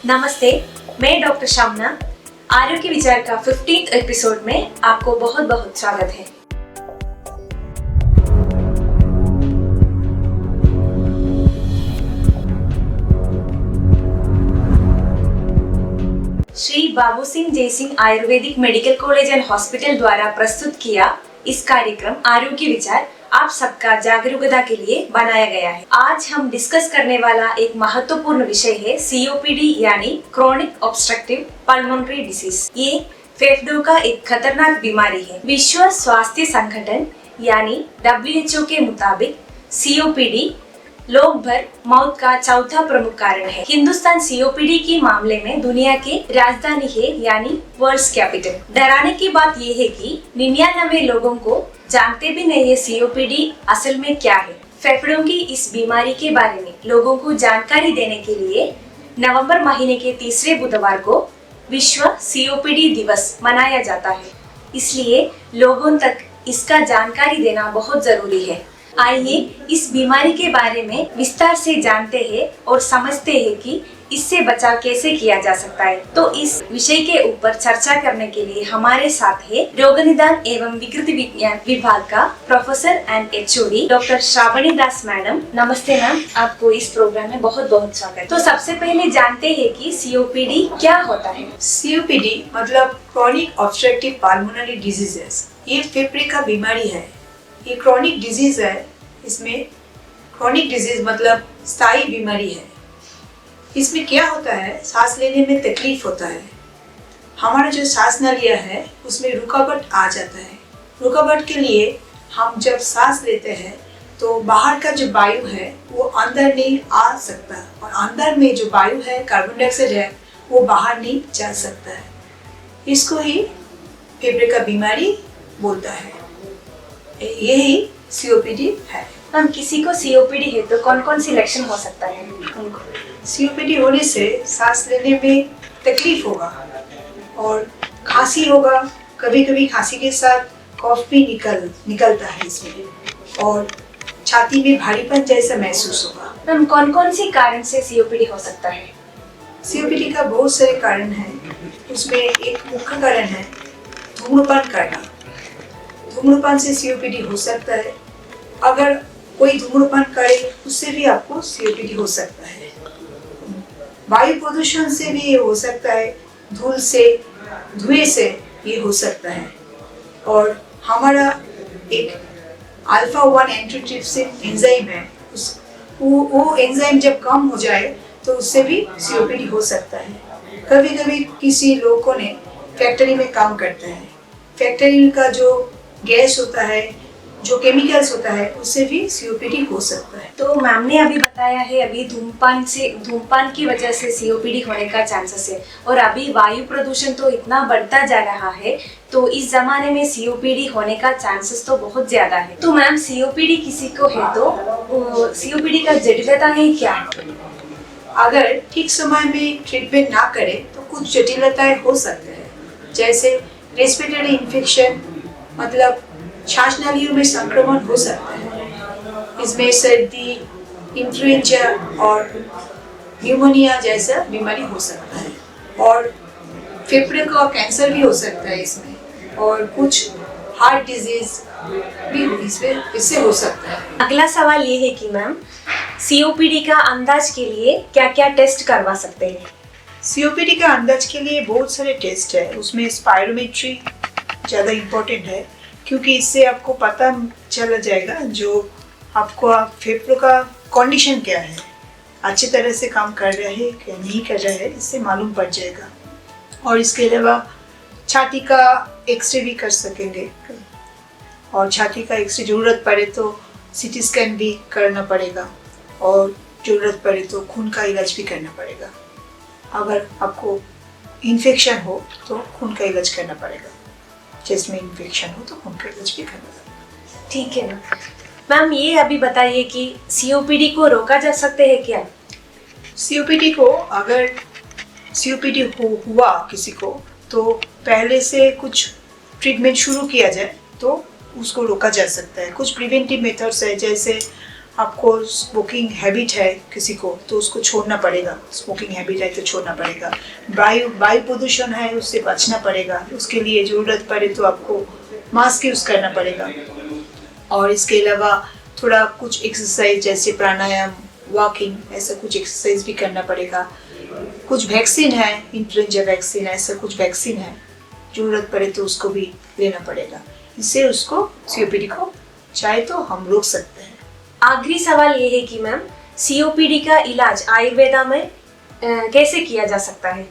नमस्ते, मैं डॉक्टर शामना। आरोग्य विचार का 15th एपिसोड में आपको बहुत बहुत स्वागत है। Shri Babu Singh Jaisingh Ayurvedic medical college and hospital द्वारा प्रस्तुत किया इस कार्यक्रम आरोग्य विचार आप सबका जागरूकता के लिए बनाया गया है। आज हम डिस्कस करने वाला एक महत्वपूर्ण विषय है COPD यानी क्रोनिक ऑब्स्ट्रक्टिव पल्मोनरी डिसीज। ये फेफड़ों का एक खतरनाक बीमारी है। विश्व स्वास्थ्य संगठन यानी WHO के मुताबिक COPD लोग भर मौत का चौथा प्रमुख कारण है। हिंदुस्तान COPD के मामले में दुनिया की राजधानी है यानी वर्ल्ड कैपिटल। डराने की बात यह है कि 99 लोगों को जानते भी नहीं है COPD असल में क्या है। फेफड़ों की इस बीमारी के बारे में लोगों को जानकारी देने के लिए नवंबर महीने के तीसरे बुधवार को विश्व COPD दिवस मनाया जाता है। इसलिए लोगों तक इसका जानकारी देना बहुत जरूरी है। आइए इस बीमारी के बारे में विस्तार से जानते हैं और समझते हैं कि इससे बचाव कैसे किया जा सकता है। तो इस विषय के ऊपर चर्चा करने के लिए हमारे साथ है रोग निदान एवं विकृति विज्ञान विभाग का professor and HOD doctor Shravani Das madam. नमस्ते मैम, आपको इस प्रोग्राम में बहुत बहुत स्वागत। तो सबसे पहले जानते हैं कि COPD क्या होता है। COPD मतलब क्रोनिक ऑब्स्ट्रक्टिव पल्मोनरी डिजीजेस। ये फेफड़े का बीमारी है। ये क्रोनिक डिजीज है। इसमें क्रोनिक डिजीज मतलब स्थायी बीमारी है। इसमें क्या होता है, सांस लेने में तकलीफ होता है। हमारा जो सांस नलिया है उसमें रुकावट आ जाता है। रुकावट के लिए हम जब सांस लेते हैं तो बाहर का जो वायु है वो अंदर नहीं आ सकता और अंदर में जो वायु है कार्बन डाइऑक्साइड है वो बाहर नहीं जा सकता है। इसको ही फेफड़े का बीमारी बोलता है। यही COPD है। हम किसी को COPD है तो कौन कौन सी लक्षण हो सकता है उनको? COPD होने से सांस लेने में तकलीफ होगा और खांसी होगा। कभी कभी खांसी के साथ कफ भी निकलता है इसमें और छाती में भारीपन जैसा महसूस होगा। हम कौन कौन सी कारण से COPD हो सकता है? COPD का बहुत सारे कारण हैं। उसमें एक मुख्य कारण है धूम्रपान करना। धूम्रपान से COPD हो सकता है। अगर कोई धूम्रपान करे उससे भी आपको COPD हो सकता है। वायु प्रदूषण से भी ये हो सकता है। धूल से, धुएं से ये हो सकता है। और हमारा एक अल्फा 1 एंटीट्रिप्सिन एंजाइम है, वो एंजाइम जब कम हो जाए तो उससे भी COPD हो सकता है। कभी कभी किसी लोगों ने फैक्ट्री में काम करते हैं, फैक्ट्री का जो गैस होता है, जो केमिकल्स होता है, उससे भी COPD हो सकता है। तो मैम ने अभी बताया है अभी धूमपान की वजह से COPD होने का चांसेस है और अभी वायु प्रदूषण तो इतना बढ़ता जा रहा है तो इस जमाने में COPD होने का चांसेस तो बहुत ज्यादा है। तो मैम COPD किसी को है तो COPD का जटिलताएं क्या है? अगर ठीक समय में ट्रीटमेंट ना करे तो कुछ जटिलताएं हो सकते हैं, जैसे रेस्पिरेटरी इन्फेक्शन मतलब सांस नलियों में संक्रमण हो सकता है। इसमें सर्दी, इन्फ्लुएंजा और न्यूमोनिया जैसा बीमारी हो सकता है और फेफड़े का कैंसर भी हो सकता है इसमें और कुछ हार्ट डिजीज भी इससे हो सकता है। अगला सवाल ये है कि मैम COPD का अंदाज के लिए क्या क्या टेस्ट करवा सकते हैं? COPD का अंदाज के लिए बहुत सारे टेस्ट है। उसमें स्पायरोमेट्री ज़्यादा इम्पोर्टेंट है क्योंकि इससे आपको पता चला जाएगा जो आपको फेफड़ों का कंडीशन क्या है, अच्छी तरह से काम कर रहा है क्या नहीं कर रहा है, इससे मालूम पड़ जाएगा। और इसके अलावा छाती का एक्सरे भी कर सकेंगे और छाती का एक्सरे ज़रूरत पड़े तो CT स्कैन भी करना पड़ेगा और ज़रूरत पड़े तो खून का इलाज भी करना पड़ेगा। अगर आपको इन्फेक्शन हो तो खून का इलाज करना पड़ेगा। चेस्ट में इन्फेक्शन हो तो खून का इलाज भी करना पड़ेगा। ठीक है मैम, ये अभी बताइए कि COPD को रोका जा सकते हैं क्या? COPD को अगर COPD हुआ किसी को तो पहले से कुछ ट्रीटमेंट शुरू किया जाए तो उसको रोका जा सकता है। कुछ प्रिवेंटिव मेथड्स है, जैसे आपको स्मोकिंग हैबिट है किसी को तो उसको छोड़ना पड़ेगा, स्मोकिंग हैबिट है तो छोड़ना पड़ेगा। वायु प्रदूषण है उससे बचना पड़ेगा, उसके लिए ज़रूरत पड़े तो आपको मास्क यूज़ करना पड़ेगा। और इसके अलावा थोड़ा कुछ एक्सरसाइज जैसे प्राणायाम, वॉकिंग, ऐसा कुछ एक्सरसाइज भी करना पड़ेगा। कुछ वैक्सीन है, इन्फ्लुएंजा वैक्सीन, ऐसा कुछ वैक्सीन है, ज़रूरत पड़े तो उसको भी लेना पड़ेगा। इससे उसको COPD को चाहे तो हम रोक सकते हैं। आखिरी सवाल ये है कि मैम COPD का इलाज आयुर्वेदा में कैसे किया जा सकता है?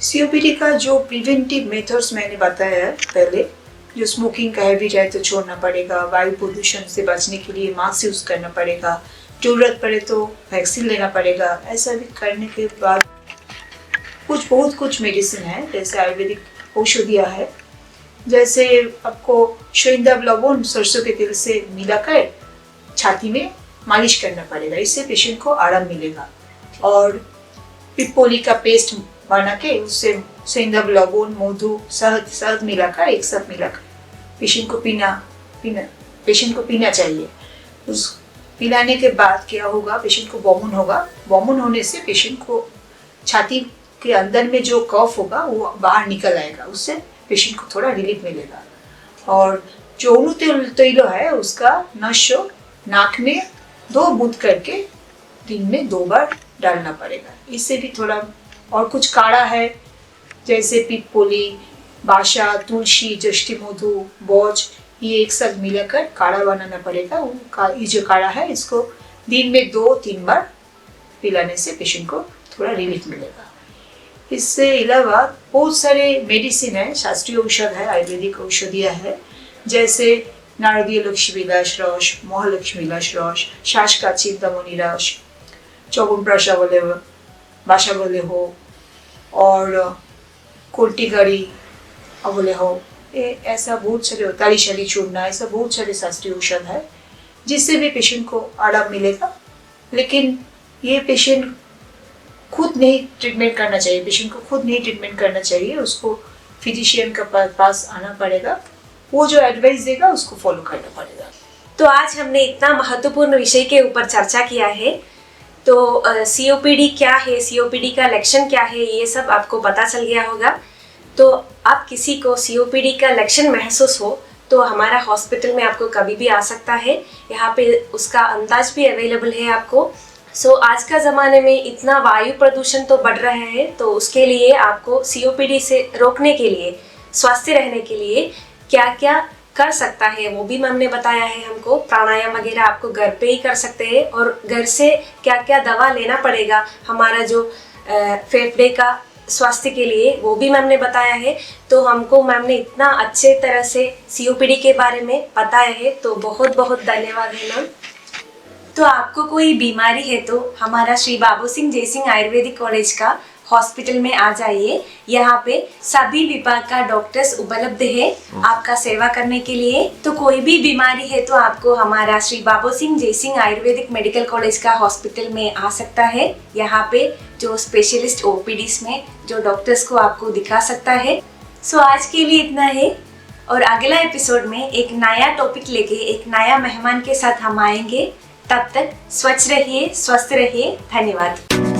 COPD का जो प्रिवेंटिव मेथड्स मैंने बताया है पहले, जो स्मोकिंग का हैबिट है तो छोड़ना पड़ेगा, वायु प्रदूषण से बचने के लिए मास्क यूज़ करना पड़ेगा, ज़रूरत पड़े तो वैक्सीन लेना पड़ेगा। ऐसा भी करने के बाद बहुत कुछ मेडिसिन है, जैसे आयुर्वेदिक औषधियाँ है, जैसे आपको शोइंदा लवण सरसों के तेल से मिलाकर छाती में मालिश करना पड़ेगा, इससे पेशेंट को आराम मिलेगा। और पिप्पोली का पेस्ट बना के उससे शोइंदा लवण, मधु, शहद मिलाकर एक साथ मिलाकर पेशेंट को पीना चाहिए। उस पिलाने के बाद क्या होगा, पेशेंट को वॉमन होगा। वॉमन होने से पेशेंट को छाती के अंदर में जो कफ होगा वो बाहर निकल आएगा, उससे पेशेंट को थोड़ा रिलीफ मिलेगा। और जो अणु तैलो है उसका नशो नाक में 2 बूंद करके दिन में 2 बार डालना पड़ेगा, इससे भी थोड़ा। और कुछ काढ़ा है जैसे पिप्पोली, बाशा, तुलसी, जष्टि मधु, बौच, ये एक साथ मिलाकर काढ़ा बनाना पड़ेगा। ये जो काढ़ा है इसको दिन में 2-3 बार पिलाने से पेशेंट को थोड़ा रिलीफ मिलेगा। इससे अलावा बहुत सारे मेडिसिन है, शास्त्रीय औषध है, आयुर्वेदिक औषधियाँ है, जैसे नारदीय लक्ष्मी विलास रस, महालक्ष्मी विलास रस, शासकाची दमनी रस, चौबनप्राशा बासा बोले हो, और कोल्टिगरी बोले हो, ऐसा बहुत सारे, तालीशाली चूर्णा, ऐसा बहुत सारे शास्त्रीय औषध है जिससे भी पेशेंट को आराम मिलेगा। लेकिन ये पेशेंट खुद नहीं ट्रीटमेंट करना चाहिए, पेशेंट को खुद नहीं ट्रीटमेंट करना चाहिए, उसको फिजिशियन का पास आना पड़ेगा, वो जो एडवाइस देगा उसको फॉलो करना पड़ेगा। तो आज हमने इतना महत्वपूर्ण विषय के ऊपर चर्चा किया है। तो COPD क्या है, COPD का लक्षण क्या है, ये सब आपको पता चल गया होगा। तो आप किसी को COPD का लक्षण महसूस हो तो हमारा हॉस्पिटल में आपको कभी भी आ सकता है, यहाँ पे उसका अंदाज भी अवेलेबल है आपको। आज का ज़माने में इतना वायु प्रदूषण तो बढ़ रहा है, तो उसके लिए आपको COPD से रोकने के लिए, स्वस्थ रहने के लिए क्या क्या कर सकता है वो भी मैम ने बताया है हमको। प्राणायाम वगैरह आपको घर पे ही कर सकते हैं, और घर से क्या क्या दवा लेना पड़ेगा हमारा जो फेफड़े का स्वास्थ्य के लिए, वो भी मैम ने बताया है। तो हमको मैम ने इतना अच्छे तरह से COPD के बारे में बताया है, तो बहुत बहुत धन्यवाद है मैम। तो आपको कोई बीमारी है तो हमारा श्री बाबू सिंह जयसिंह आयुर्वेदिक कॉलेज का हॉस्पिटल में आ जाइए। यहाँ पे सभी विभाग का डॉक्टर्स उपलब्ध है आपका सेवा करने के लिए। तो कोई भी बीमारी है तो आपको हमारा श्री बाबू सिंह जयसिंह आयुर्वेदिक मेडिकल कॉलेज का हॉस्पिटल में आ सकता है। यहाँ पे जो स्पेशलिस्ट OPDs में जो डॉक्टर्स को आपको दिखा सकता है। आज के लिए इतना है, और अगला एपिसोड में एक नया टॉपिक लेके एक नया मेहमान के साथ हम आएंगे। तब तक स्वच्छ रहिए, स्वस्थ रहिए। धन्यवाद।